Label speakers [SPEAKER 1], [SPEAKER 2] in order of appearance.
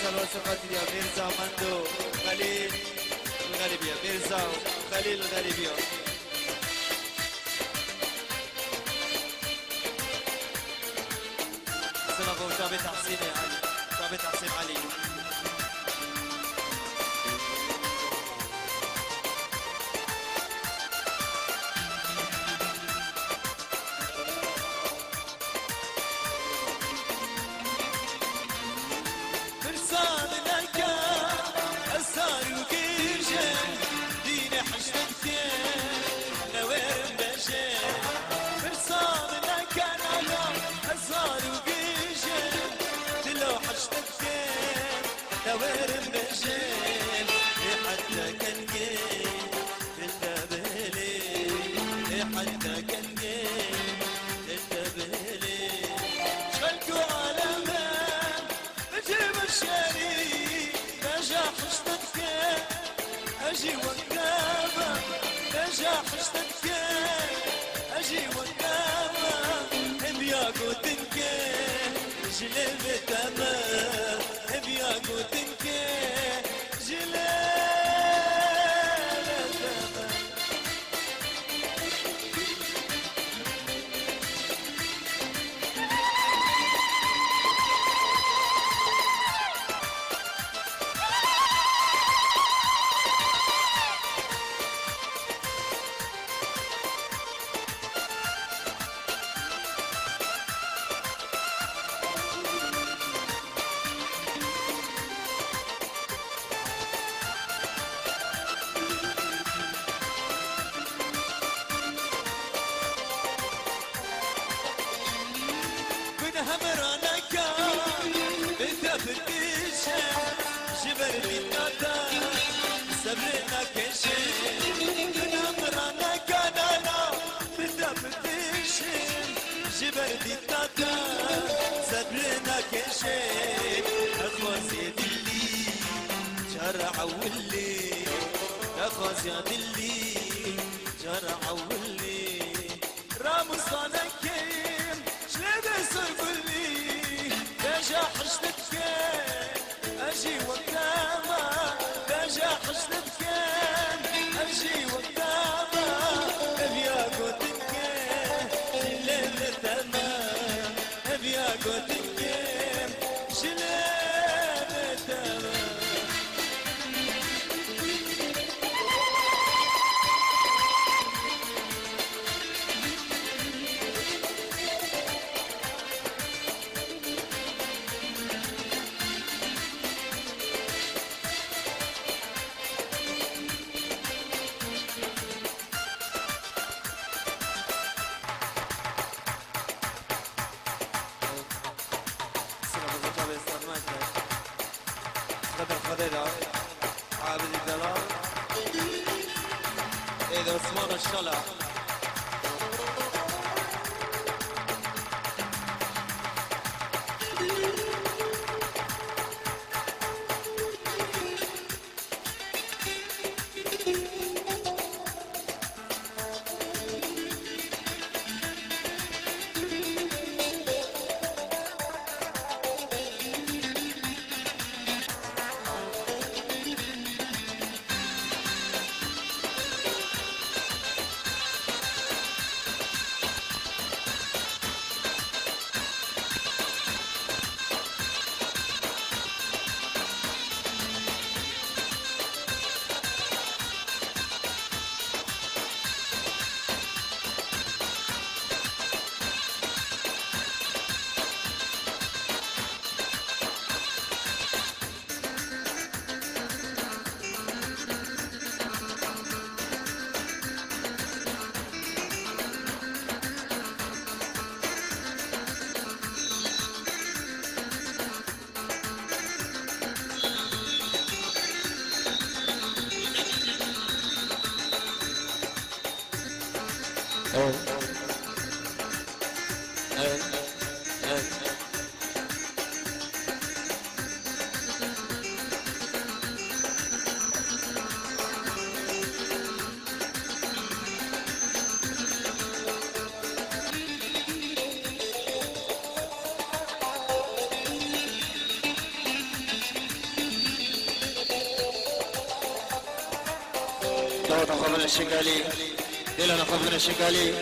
[SPEAKER 1] الوصفات يا ميرزا مندو خليل الغالبية، ميرزا خليل الغالبية. سلام أبو جابر تحسين علي، جابر تحسين علي.
[SPEAKER 2] دوار مجال حتى كان جيل التبهلي حتى كان جيل التبهلي شغلكوا على ما بجيب الشاري نجاح اشتكى اجي وقابه نجاح اشتكى اجي وقابه بياكو تنكي جلب تمام بياكو تنكي جلب همرانا كان بثبت الشام جبرت الناتا سبرنا كشين همرانا كان انا بثبت الشام جبرت الناتا سبرنا كشين اخوز يدلي جرع واللي اخوز يدلي جرع واللي رامصانا كيم سيقولي نجاح اشتكى اجي وقدامه نجاح اشتكى اجي وقدامه بياكو تنكي الليل تمام بياكو تنكي شلال تمام
[SPEAKER 1] بدر خديدة عابد الدلال إذا عثمان الشلع نخاف من الشنقالي